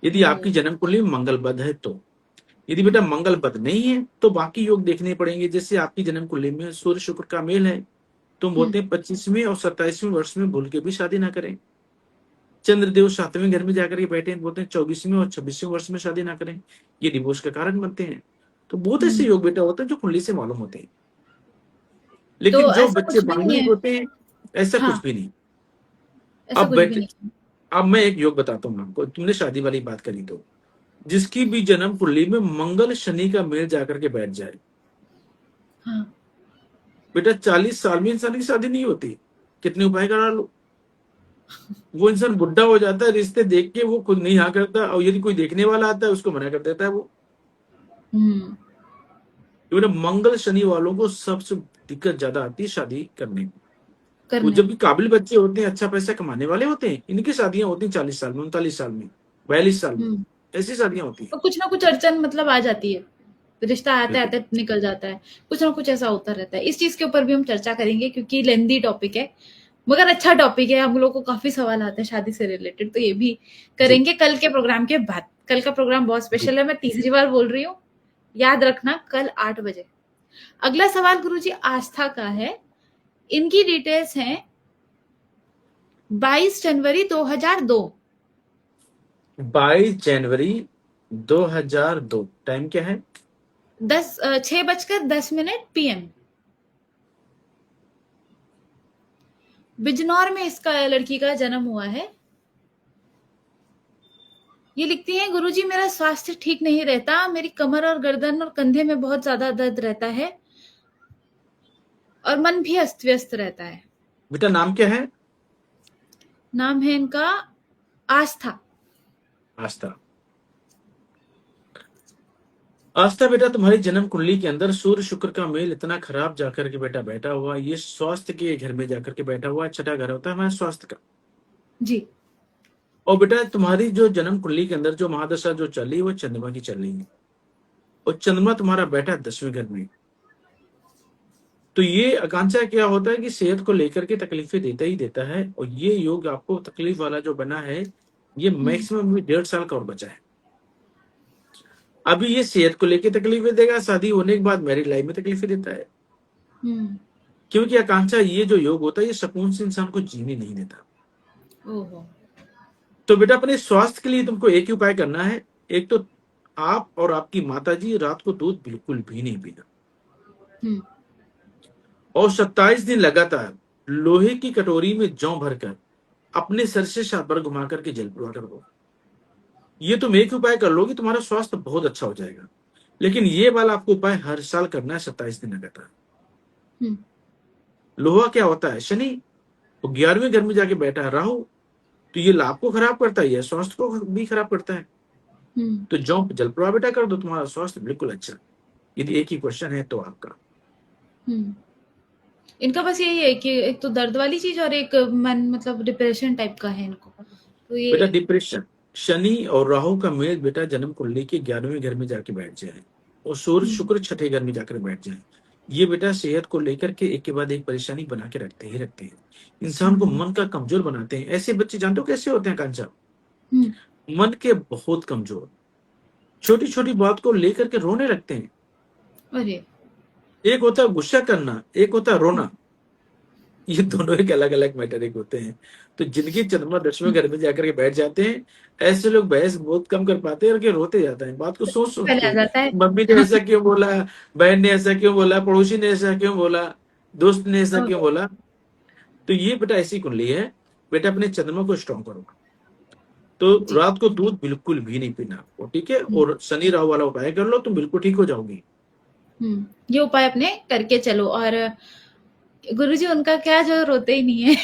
यदि आपकी जन्म कुंडली में मंगल बद है तो। यदि बेटा मंगल बद नहीं है तो बाकी योग देखने पड़ेंगे। जैसे आपकी जन्म कुंडली में सूर्य शुक्र का मेल है, तुम बोलते हैं 25वें और 27वें वर्ष में भूल के भी शादी ना करें। चंद्रदेव 7वें घर में जाकर के बैठे हैं, बोलते हैं 24वें और 26वें वर्ष में शादी ना करें, ये डिवोर्स का कारण बनते हैं। तो बहुत ऐसे योग बेटा होते हैं जो कुंडली से मालूम होते हैं, लेकिन तो जो ऐसा बच्चे कुछ भी नहीं मांगलिक है? होते हैं ऐसा हाँ, कुछ भी नहीं। ऐसा अब कुछ भी बेटे, नहीं है। अब मैं एक योग बताता हूँ आपको, तुमने शादी वाली बात करी तो जिसकी भी जन्म कुंडली में मंगल शनि का मेल जाकर के बैठ जाए, हाँ। बेटा 40 साल में इंसान की शादी नहीं होती, कितने उपाय करा लो। वो इंसान बुढ़ा हो जाता है, रिश्ते देख के वो खुद नहीं हाँ करता, और यदि कोई देखने वाला आता है उसको मना कर देता है वो। हम्म। तो बेटा मंगल शनि वालों को सबसे दिक्कत ज्यादा आती है शादी करने में। वो करने जब में। भी काबिल बच्चे होते हैं, अच्छा पैसा कमाने वाले होते हैं, इनकी शादियां होती हैं 40 साल में, 39 साल में, 42 साल में, हम्म। ऐसी शादियां होती हैं। तो कुछ ना कुछ अड़चन मतलब आ जाती है, रिश्ता आते बिल्कुल। आते निकल जाता है, कुछ ना कुछ ऐसा होता रहता है। इस चीज के ऊपर भी हम चर्चा करेंगे क्योंकि लेंदी टॉपिक है, मगर अच्छा टॉपिक है, हम लोग को काफी सवाल आते हैं शादी से रिलेटेड, तो ये भी जी करेंगे कल के प्रोग्राम के बाद। कल का प्रोग्राम बहुत जी। स्पेशल है, मैं तीसरी बार बोल रही हूँ, याद रखना कल 8 बजे। अगला सवाल गुरुजी आस्था का है, इनकी डिटेल्स हैं 22 जनवरी 2002। 22 जनवरी 2002, टाइम क्या है? 6:10 PM। बिजनौर में इसका लड़की का जन्म हुआ है। ये लिखती हैं गुरुजी मेरा स्वास्थ्य ठीक नहीं रहता, मेरी कमर और गर्दन और कंधे में बहुत ज्यादा दर्द रहता है और मन भी अस्त व्यस्त रहता है। बेटा नाम क्या है? नाम है इनका आस्था। आस्था। आस्था बेटा, तुम्हारी जन्म कुंडली के अंदर सूर्य शुक्र का मेल इतना खराब जाकर के बेटा बैठा हुआ, ये स्वास्थ्य के घर में जाकर के बैठा हुआ, छठा घर होता है हमारे स्वास्थ्य का। जी। और बेटा तुम्हारी जो जन्म कुंडली के अंदर जो महादशा जो चल रही है वो चंद्रमा की चल रही है, और चंद्रमा तुम्हारा बैठा है 10वें घर में। तो ये आकांक्षा क्या होता है कि सेहत को लेकर के तकलीफें देता ही देता है, और ये योग आपको तकलीफ वाला जो बना है ये मैक्सिमम भी 1.5 साल का और बचा है। अभी ये सेहत को लेकर तकलीफें देगा, शादी होने के बाद मैरिड लाइफ में तकलीफें देता है, क्योंकि आकांक्षा ये जो योग होता है ये सुकून से इंसान को जीने नहीं देता। ओहो। तो बेटा अपने स्वास्थ्य के लिए तुमको एक ही उपाय करना है, एक तो आप और आपकी माताजी रात को दूध बिल्कुल भी नहीं पीना, और 27 दिन लगातार लोहे की कटोरी में जौ भरकर अपने सर से 7 बार घुमा करके जल पिलवा कर दो। ये तुम एक उपाय कर लोगे, तुम्हारा स्वास्थ्य बहुत अच्छा हो जाएगा। लेकिन ये वाला आपको उपाय हर साल करना है 27 दिन लगातार। लोहा क्या होता है? शनि। वो 11वें घर में जाके बैठा है राहु, तो ये लाभ को खराब करता है, ये स्वास्थ्य को भी खराब करता है। तो जौ जल प्रवाह बेटा कर दो, तुम्हारा स्वास्थ्य बिल्कुल अच्छा। यदि एक ही क्वेश्चन है तो आपका। इनका बस यही है कि एक तो दर्द वाली चीज और एक मन मतलब डिप्रेशन टाइप का है इनको, तो ये बेटा डिप्रेशन, शनि और राहु का मेल बेटा जन्म कुंडली के 11वें घर में जाके बैठ जाए, और सूर्य शुक्र छठे घर में जाकर बैठ जाए, ये बेटा सेहत को लेकर के एक के बाद एक परेशानी बना के रखते ही रखते हैं, इंसान को मन का कमजोर बनाते हैं। ऐसे बच्चे जानते हो कैसे होते हैं कांचा? मन के बहुत कमजोर, छोटी छोटी बात को लेकर के रोने लगते हैं। अरे। एक होता है गुस्सा करना, एक होता है रोना, ये दोनों एक अलग अलग मैटर एक होते हैं। तो जिनकी चंद्रमा 10वें घर में जाकर के बैठ जाते हैं, ऐसे लोग बहस बहुत कम कर पाते हैं और के रोते जाते हैं बात को सोच सोच पहले आ के, जाता है। मम्मी ने ऐसा क्यों बोला, बहन ने ऐसा क्यों बोला, पड़ोसी ने ऐसा क्यों बोला, दोस्त ने ऐसा क्यों बोला। तो ये बेटा ऐसी कुंडली है, बेटा अपने चंद्रमा को स्ट्रॉन्ग करो। तो जी। रात को दूध बिल्कुल भी नहीं पीना आपको, ठीक है। हम्म, और शनि राहु वाला उपाय कर लो, तुम बिल्कुल ठीक हो जाओगी। ये उपाय अपने करके चलो। और गुरुजी उनका क्या जो रोते ही नहीं है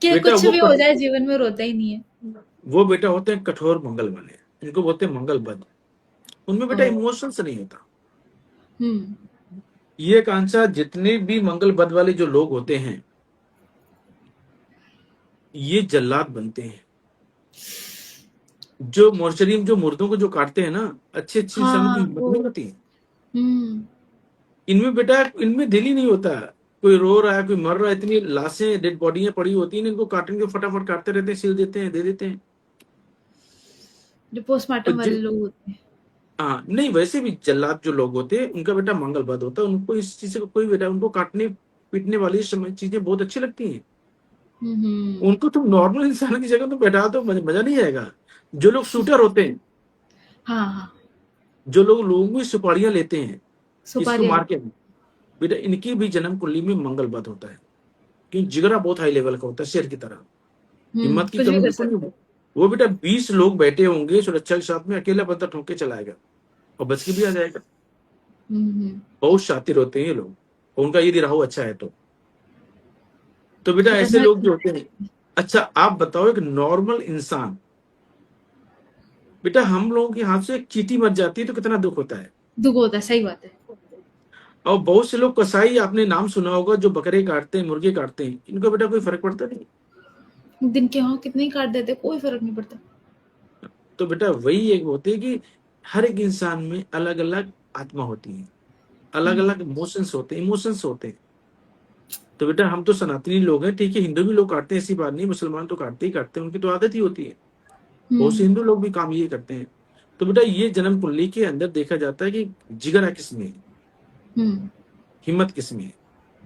कि बेटा कुछ वो भी हो जाए जीवन में रोता ही नहीं है। वो बेटा होते हैं कठोर मंगल वाले, इनको बोलते हैं मंगल बद। उनमें बेटा ओह! इमोशंस नहीं होता। हुँ। ये कांचा जितने भी मंगल बद वाले जो लोग होते हैं, ये जल्लाद बनते हैं। जो मोर्चरी में जो मुर्दों को जो काटते हैं ना, अच्छे अच्छे इंसानों की हाँ, हिम्मत वो नहीं होती है। हुँ। इनमें बेटा, इनमें दिल ही नहीं होता। कोई रो रहा है, कोई मर रहा है, इतनी लाशें डेड बॉडियां पड़ी होती हैं, इनको काटेंगे, फटाफट काटते रहते हैं, सिल देते हैं, दे देते हैं। जो और पोस्टमार्टम वाले लोग होते हैं। हाँ नहीं, वैसे भी जल्लाद जो लोग होते हैं उनका बेटा मंगल बद होता है। उनको इस चीज से कोई बेटा, उनको काटने पीटने वाली समय चीजें बहुत अच्छी लगती हैं। हुँ, हुँ। उनको तुम नॉर्मल इंसान की जगह तो बैठा दो, मजा नहीं आएगा। जो लोग शूटर होते हैं, हाँ, हाँ, जो लोग लोगों की सुपारियां लेते हैं, इसको सुपारी मार लेते के, बेटा इनकी भी जन्म कुंडली में मंगल बद होता है। क्योंकि जिगरा बहुत हाई लेवल का होता है, शेर की तरह। हिम्मत की कुछ भी कमी कर बिल्कुल सकते नहीं। हैं। वो बेटा 20 लोग बैठे होंगे सुरक्षा के साथ में, अकेला बंदा ठोक के चलाएगा और बच के भी आ जाएगा। हुँ, हुँ। बहुत शातिर होते हैं ये लोग, और उनका यदि राहु अच्छा है तो बेटा ऐसे खतरनाक लोग जो होते हैं। इंसान। अच्छा आप बताओ, एक नॉर्मल इंसान, बेटा हम लोगों के हाथ से एक चींटी मर जाती है तो कितना दुख होता है। दुःख होता है, सही बात है। और बहुत से लोग कसाई, आपने नाम सुना होगा, जो बकरे काटते हैं, मुर्गे काटते हैं, इनको बेटा कोई फर्क पड़ता नहीं। दिन के हाँ कितने ही काट देते हैं, कोई फ़र्क नहीं पड़ता। तो बेटा वही एक होती है कि हर एक इंसान में अलग अलग आत्मा होती है, अलग हुँ, अलग इमोशंस होते हैं। तो बेटा हम तो सनातनी लोग हैं, ठीक है, हिंदू भी लोग काटते हैं, ऐसी बात नहीं, मुसलमान तो काटते ही काटते हैं, उनकी तो आदत ही होती है। बहुत से हुँ, हिंदू लोग भी काम ये करते हैं। तो बेटा ये जन्म कुंडली के अंदर देखा जाता है कि जिगरा किसमें है, हुँ, हिम्मत किसमें है।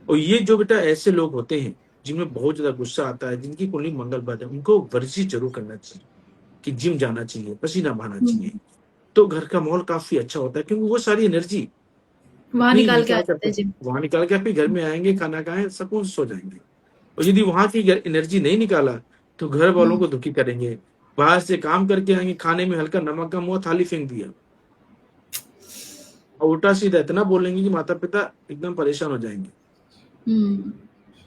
और ये जो बेटा ऐसे लोग होते हैं जिनमें बहुत ज्यादा गुस्सा आता है, जिनकी कुंडली मंगल बद है, उनको वर्जिश जरूर करना चाहिए, कि जिम जाना चाहिए, पसीना बहाना हुँ। चाहिए। तो घर का माहौल काफी अच्छा होता है, क्योंकि वो सारी एनर्जी वहाँ अपनी निकाल के आ निकाल जाते करके हैं जिम। वहां निकाल के अपने घर में आएंगे, खाना खाएं, सुकून से सो जाएंगे। और यदि वहां की एनर्जी नहीं निकाला तो घर वालों हुँ। को दुखी करेंगे। बाहर से काम करके आएंगे, खाने में हल्का नमक कम हुआ, थाली फेंक दिया, और उल्टा सीधा इतना बोलेंगे कि माता पिता एकदम परेशान हो जाएंगे, हुँ।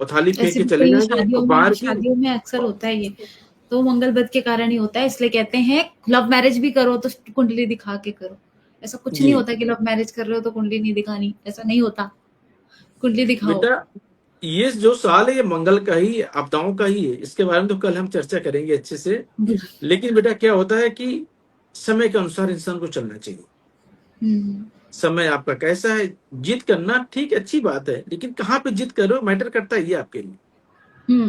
और थाली फेंक ऐसे के भी चले कई जाएंगे। और बाहर की, शादियों में अक्सर होता है ये। तो मंगल बुध के कारण ही होता है, इसलिए कहते हैं लव मैरिज भी करो तो कुंडली दिखा के करो। ऐसा कुछ नहीं जी होता कि लव मैरिज कर रहे हो तो कुंडली नहीं दिखानी, ऐसा नहीं होता। कुंडली दिखाओ। बेटा, ये जो साल है ये मंगल का ही, आपदाओं का ही है। इसके बारे में तो कल हम चर्चा करेंगे अच्छे से। लेकिन बेटा क्या होता है कि समय के अनुसार इंसान को चलना चाहिए। हुँ, समय आपका कैसा है, जिद करना ठीक अच्छी बात है, लेकिन कहाँ पे जिद करो मैटर करता है ये आपके लिए। हुँ,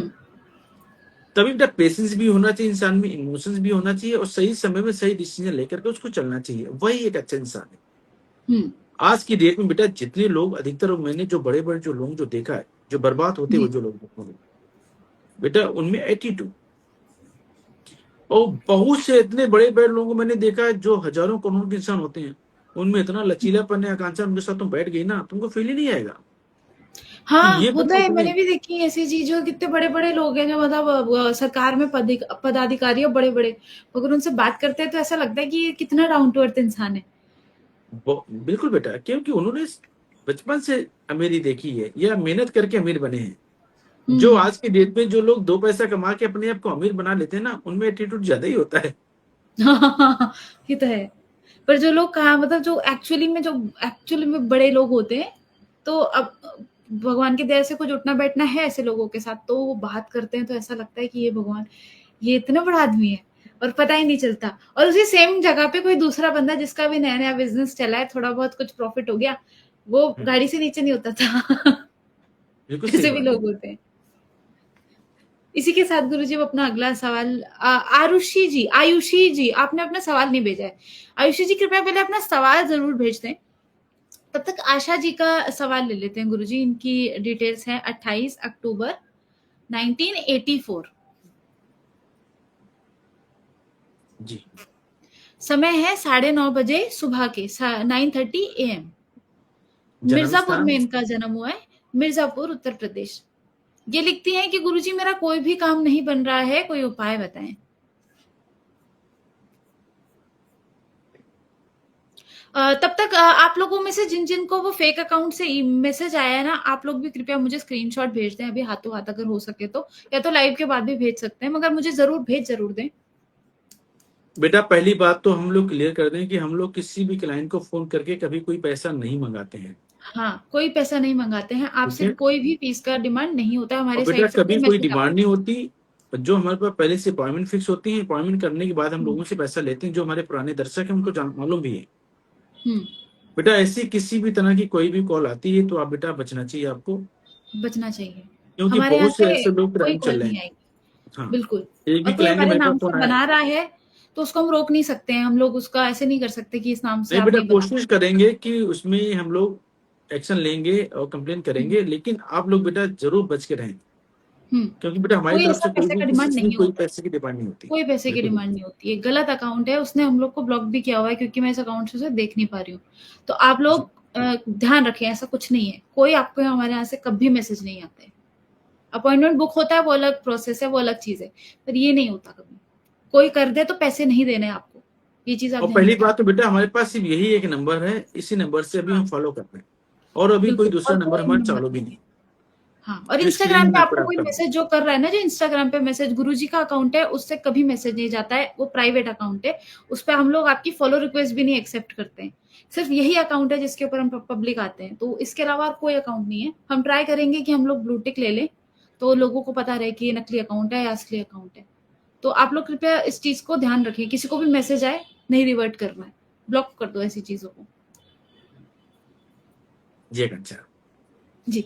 तभी बेटा पेशेंस भी होना चाहिए इंसान में, इमोशंस भी होना चाहिए, और सही समय में सही डिसीजन लेकर के उसको चलना चाहिए, वही एक अच्छा इंसान है। हुँ, आज की डेट में बेटा जितने लोग, अधिकतर मैंने जो बड़े बड़े जो लोग जो देखा है, जो बर्बाद होते हुए जी। जो लोग देखा है, बेटा उनमें एटीट्यूड। और बहुत से इतने बड़े बड़े लोगों को मैंने देखा है जो हजारों करोड़ के इंसान होते हैं, उनमें इतना लचीलापन है, आकांक्षा, उनके साथ तुम बैठ गई ना, तुमको फील ही नहीं आएगा कि हाँ, ये होता बेटा है, इतने। मैंने भी देखी है ऐसी चीज़। जो कितने बड़े-बड़े लोग हैं जो मतलब सरकार में पदाधिकारी हो बड़े-बड़े, अगर उनसे बात करते हैं तो ऐसा लगता है कि ये कितना डाउन टू अर्थ इंसान है। बिल्कुल बेटा, क्योंकि उन्होंने बचपन से अमीरी देखी है, या मेहनत करके अमीर बने हैं। जो हुँ। आज के डेट में जो लोग दो पैसा कमा के अपने आप को अमीर बना लेते हैं ना, उनमें एटीट्यूड ज्यादा ही होता है। ये तो है। पर जो लोग कहाँ मतलब जो एक्चुअली में बड़े लोग होते हैं, तो अब भगवान की दया से कुछ उठना-बैठना है ऐसे लोगों के साथ, तो वो बात करते हैं तो ऐसा लगता है कि ये भगवान, ये इतना बड़ा आदमी है और पता ही नहीं चलता। और उसी सेम जगह पे कोई दूसरा बंदा जिसका भी नया-नया बिज़नेस चला है, थोड़ा बहुत कुछ प्रॉफिट हो गया, वो हम्म, गाड़ी से नीचे नहीं होता था। बिल्कुल सही ऐसे भी बात है। लोग होते हैं। इसी के साथ गुरुजी, अब अपना अगला सवाल आयुषी जी, आपने अपना सवाल नहीं भेजा है। आयुषी जी कृपया पहले अपना सवाल ज़रूर भेज दें। तब तक आशा जी का सवाल ले लेते हैं गुरुजी। इनकी डिटेल्स हैं 28 अक्टूबर 1984। जी। समय है 9:30 बजे सुबह के 9:30 AM। जन्म मिर्जापुर में स्थान। इनका जन्म हुआ है, मिर्जापुर उत्तर प्रदेश। ये लिखती हैं कि गुरुजी मेरा कोई भी काम नहीं बन रहा है, कोई उपाय बताएं। तब तक आप लोगों में से जिन जिनको वो फेक अकाउंट से मैसेज आया है ना, आप लोग भी कृपया मुझे स्क्रीनशॉट भेज दें अभी हाथों हाथ अगर हो सके तो, या तो लाइव के बाद भी भेज सकते हैं, मगर मुझे जरूर दें। बेटा पहली बात तो हम लोग क्लियर कर दें कि हम लोग किसी भी क्लाइंट को फोन करके कभी कोई पैसा नहीं मंगाते हैं। हाँ, कोई पैसा नहीं मंगाते हैं ठीक आपसे, है। कोई भी फीस का डिमांड नहीं होता है और हमारे बेटा साइड से, कभी कोई कोई मैसेज डिमांड आपको नहीं होती। जो हमारे पास पहले से अपॉइंटमेंट फिक्स होती है, अपॉइंटमेंट करने के बाद हम लोगों से पैसा लेते हैं। जो हमारे पुराने दर्शक हैं उनको मालूम भी है। हम्म, बेटा ऐसी किसी भी तरह की कोई भी कॉल आती है तो आप बेटा बचना चाहिए आपको, बचना चाहिए। क्योंकि हमारे यहाँ बहुत से से ऐसे लोग कोई क्राइम कॉल चल रहे नहीं हैं। आएगी, हाँ। बिल्कुल। एक और भी कोई क्लाइंट ने हमारे मेरे पास नाम फोन से आया। बना रहा है तो उसको हम रोक नहीं सकते हैं, हम लोग उसका ऐसे नहीं कर सकते कि इस नाम से नहीं आप बेटा नहीं बना कोशिश सकते। करेंगे कि उसमें हम लोग एक्शन लेंगे और कंप्लेन हम्म, करेंगे, लेकिन आप लोग बेटा जरूर बच के रहें। हम्म। क्योंकि बेटा हमारी कोई तरफ ऐसा से कोई पैसे भी का किसी डिमांड से नहीं कोई होता है, पैसे की डिमांड नहीं होती। कोई पैसे की बिल्कुल डिमांड बिल्कुल। नहीं होती है। गलत अकाउंट है, उसने हम लोग को ब्लॉक भी किया हुआ है क्योंकि मैं इस अकाउंट से उसे देख नहीं पा रही हूँ। तो आप जी। लोग ध्यान रखें, ऐसा कुछ नहीं है, कोई आपको हमारे यहाँ से कभी मैसेज नहीं आता है। अपॉइंटमेंट बुक होता है वो अलग प्रोसेस है, वो अलग चीज है, पर ये नहीं होता कभी। कोई कर दे तो पैसे नहीं देने आपको, ये चीज आप और ध्यान पहली रखें। बात तो बेटा हमारे पास सिर्फ यही एक नंबर है, इसी नंबर से अभी हाँ, हम फॉलो कर रहे हैं। और अभी कोई बिल्कुल, और दूसरा नंबर कोई हमारा नंबर चालू भी नहीं नहीं। है। हाँ, और जो इंस्टाग्राम स्क्रीन पे में आपको पड़ा कोई आपका नंबर। मैसेज जो कर रहा है ना, जो इंस्टाग्राम पे मैसेज गुरुजी का अकाउंट है, उससे कभी मैसेज नहीं जाता है, वो प्राइवेट अकाउंट है। उस पे हम लोग आपकी फॉलो रिक्वेस्ट भी नहीं एक्सेप्ट करते हैं। सिर्फ यही अकाउंट है जिसके ऊपर हम पब्लिक आते हैं, तो इसके अलावा और कोई अकाउंट नहीं है। हम ट्राई करेंगे कि हम लोग ब्लू टिक ले लें, तो लोगों को पता रहे कि ये नकली अकाउंट है या असली अकाउंट है। तो आप लोग कृपया इस चीज को ध्यान रखें, किसी को भी मैसेज आए नहीं रिवर्ट करना है, ब्लॉक कर दो ऐसी चीजों को। जी अच्छा। जी।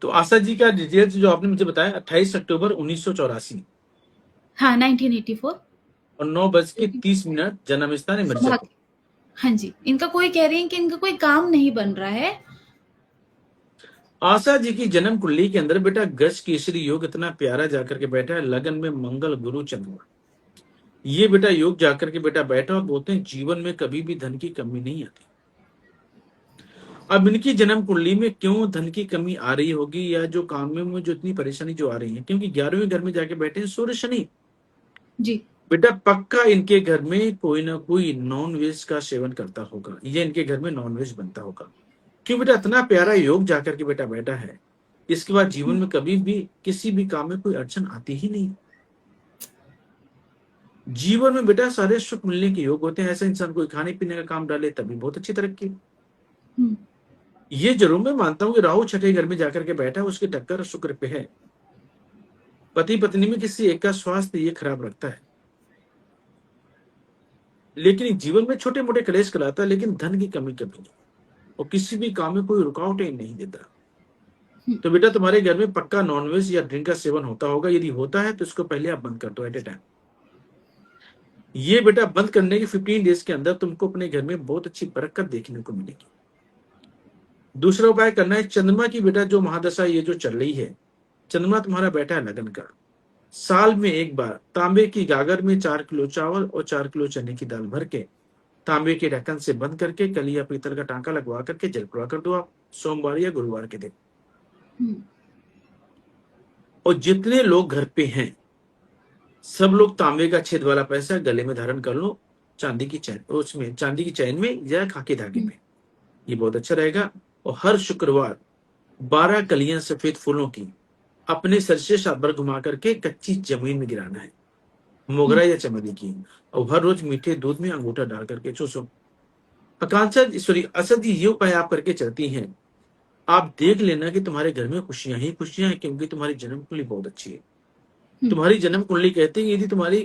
तो आशा जी का डिटेल्स जो आपने मुझे बताया 28 अक्टूबर 1984 हाँ, 1984। और 9:30 जन्म स्थान है सुबह मिर्जापुर। के। हाँ जी, इनका कोई कह रही है कि इनका कोई काम नहीं बन रहा है। आशा जी की जन्म कुंडली के अंदर बेटा गज केसरी योग इतना प्यारा जाकर के बैठा है, लगन में मंगल गुरु चंद्रमा। ये बेटा योग जाकर के बेटा बैठा और बोलते हैं जीवन में कभी भी धन की कमी नहीं आती। अब इनकी जन्म कुंडली में क्यों धन की कमी आ रही होगी, या जो काम में जो इतनी परेशानी जो आ रही है, क्योंकि 11वें घर में जाके बैठे हैं सूर्य शनि। जी। बेटा पक्का इनके घर में कोई ना कोई नॉन वेज का सेवन करता होगा, ये इनके घर में नॉन वेज बनता होगा। क्यों बेटा इतना प्यारा योग जाकर के बेटा बैठा है, इसके बाद जीवन में कभी भी किसी भी काम में कोई अड़चन आती ही नहीं। जीवन में बेटा सारे सुख मिलने के योग होते हैं। ऐसा इंसान कोई खाने पीने का काम डाले तभी बहुत अच्छी तरक्की। हम्म, ये जरूर मैं मानता हूं कि राहु छठे घर में जाकर के बैठा है, उसकी टक्कर शुक्र पे है। पति पत्नी में किसी एक का स्वास्थ्य ये खराब रखता है, लेकिन जीवन में छोटे मोटे क्लेश कराता है, लेकिन धन की कमी कभी नहीं। और किसी भी काम में कोई रुकावट ही नहीं देता। हम्म, तो बेटा तुम्हारे घर में पक्का नॉनवेज या ड्रिंक का सेवन होता होगा, यदि होता है तो इसको पहले आप बंद कर दो एट ए टाइम। ये बेटा बंद करने के 15 डेज के अंदर तुमको अपने घर में बहुत अच्छी बरकत देखने को मिलेगी। दूसरा उपाय करना है, चंद्रमा की बेटा जो महादशा ये जो चल रही है, चंद्रमा तुम्हारा बैठा है लगन का। साल में एक बार तांबे की गागर में 4 किलो चावल और 4 किलो चने की दाल भर के तांबे के ढक्कन से बंद करके कली या पीतल का टांका लगवा करके जल प्रवाह कर दो आप, सोमवार या गुरुवार के दिन। हम्म, और जितने लोग घर पे हैं सब लोग तांबे का छेद वाला पैसा गले में धारण कर लो, चांदी की चैन, उसमें चांदी की चैन में या खाकी धागे हम्म, में। ये बहुत अच्छा रहेगा। और हर शुक्रवार 12 कलियां सफेद फूलों की अपने सर से सात बार घुमा करके कच्ची जमीन में गिराना है, हम्म, मोगरा या चमेली की। और हर रोज मीठे दूध में अंगूठा डाल करके चूसो। आकांक्षा सॉरी असद जी, ये उपाय आप करके चलती हैं, आप देख लेना कि तुम्हारे घर में खुशियां ही खुशियां हैं, क्योंकि तुम्हारी जन्म कुंडली बहुत अच्छी है। हम्म, तुम्हारी जन्म कुंडली कहते हैं यदि तुम्हारी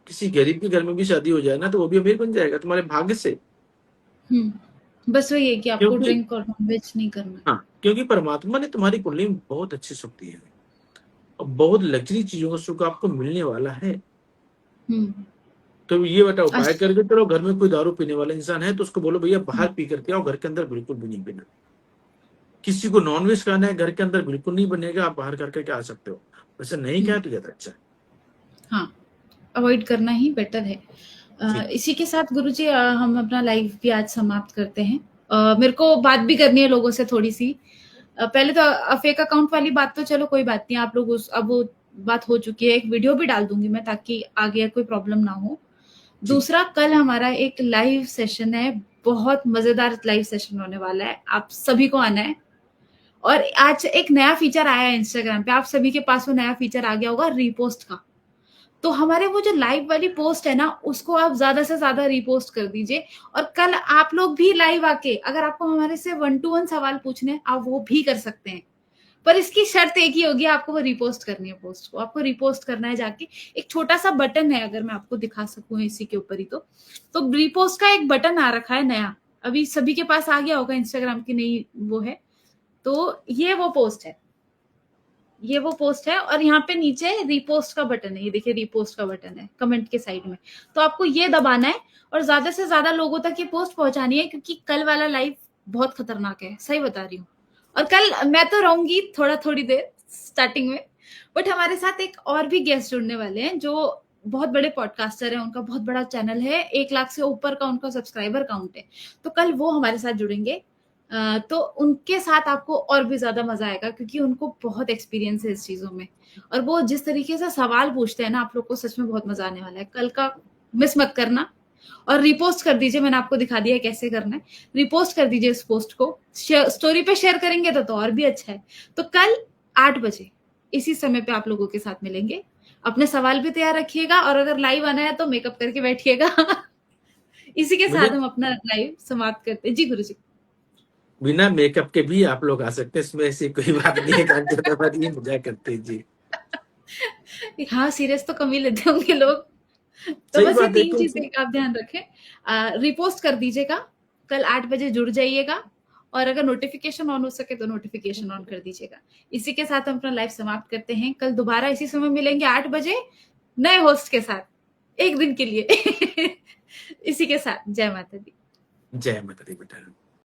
किसी गरीब के घर में भी शादी हो जाए ना, तो वो भी अमीर बन जाएगा तुम्हारे भाग्य से। बस वही है कि आपको क्योंकि ड्रिंक और नॉनवेज नहीं करना है। हाँ, क्योंकि परमात्मा ने तुम्हारी कुंडली में बहुत अच्छी सुख दी है और बहुत लग्जरी चीजों का सुख आपको मिलने वाला है। हम्म, तो ये बेटा उपाय अच्छा। करके चलो, घर में कोई दारू पीने वाला इंसान है तो उसको बोलो भैया हम्म, बाहर पी करके आओ, घर के अंदर बिल्कुल भी नहीं पीना। किसी को नॉनवेज खाना है घर के अंदर बिल्कुल नहीं बनेगा, आप बाहर करके आ सकते हो। वैसे नहीं हम्म, खाया तो ज्यादा अच्छा है। हाँ, अवॉइड करना ही बेटर है। जी। इसी के साथ गुरुजी हम अपना लाइव भी आज समाप्त करते हैं। मेरे को बात भी करनी है लोगों से थोड़ी सी। पहले तो फेक अकाउंट वाली बात तो चलो कोई बात नहीं, आप लोग उस अब वो बात हो चुकी है, एक वीडियो भी डाल दूंगी मैं ताकि आगे कोई प्रॉब्लम ना हो। जी। दूसरा, कल हमारा एक लाइव सेशन है, बहुत मजेदार लाइव सेशन होने वाला है, आप सभी को आना है। और आज एक नया फीचर आया है इंस्टाग्राम पे, आप सभी के पास वो नया फीचर आ गया होगा रीपोस्ट का। तो हमारे वो जो लाइव वाली पोस्ट है ना, उसको आप ज्यादा से ज्यादा रीपोस्ट कर दीजिए। और कल आप लोग भी लाइव आके अगर आपको हमारे से 1-to-1 सवाल पूछने, आप वो भी कर सकते हैं। पर इसकी शर्त एक ही होगी, आपको वो रिपोस्ट करनी है पोस्ट को, आपको रिपोस्ट करना है जाके। एक छोटा सा बटन है, अगर मैं आपको दिखा सकूं इसी के ऊपर ही, तो रिपोस्ट का एक बटन आ रखा है नया, अभी सभी के पास आ गया होगा, इंस्टाग्राम की नई वो है। तो ये वो पोस्ट है, ये वो पोस्ट है, और यहाँ पे नीचे रिपोस्ट का बटन है, ये देखिए रिपोस्ट का बटन है कमेंट के साइड में। तो आपको ये दबाना है और ज्यादा से ज्यादा लोगों तक ये पोस्ट पहुंचानी है, क्योंकि कल वाला लाइव बहुत खतरनाक है, सही बता रही हूँ। और कल मैं तो रहूंगी थोड़ी देर स्टार्टिंग में, बट हमारे साथ एक और भी गेस्ट जुड़ने वाले हैं जो बहुत बड़े पॉडकास्टर हैं, उनका बहुत बड़ा चैनल है, 1 लाख से ऊपर का उनका सब्सक्राइबर काउंट है। तो कल वो हमारे साथ जुड़ेंगे, तो उनके साथ आपको और भी ज्यादा मजा आएगा, क्योंकि उनको बहुत एक्सपीरियंस है इस चीजों में। और वो जिस तरीके से सवाल पूछते हैं ना, आप लोग को सच में बहुत मजा आने वाला है कल का। मिस मत करना, और रिपोस्ट कर दीजिए, मैंने आपको दिखा दिया है कैसे करना है। रिपोस्ट कर दीजिए इस पोस्ट को, स्टोरी पे शेयर करेंगे तो और भी अच्छा है। तो कल 8 बजे इसी समय पे आप लोगों के साथ मिलेंगे। अपने सवाल भी तैयार रखिएगा, और अगर लाइव आना है तो मेकअप करके बैठिएगा। इसी के साथ मुझे हम अपना लाइव समाप्त करते हैं। जी गुरु जी। बिना मेकअप के भी आप लोग आ सकते हैं, इसमें ऐसी कोई बात नहीं है। कांचन हमारी ये मजाक करते हैं जी। हाँ, सीरियस तो कम ही लेते होंगे लोग। तो सही बस ये बात है, 3 चीजें क्योंकि आप ध्यान रखें। रिपोस्ट कर दीजिएगा, कल 8 बजे जुड़ जाइएगा, और अगर नोटिफिकेशन ऑन हो सके तो नोटिफिकेशन ऑन कर दीजिएगा। इसी के साथ हम अपना लाइव समाप्त करते हैं। कल दोबारा इसी समय मिलेंगे 8 बजे नए होस्ट के साथ, एक दिन के लिए। इसी के साथ जय माता दी। जय माता दी बेटा।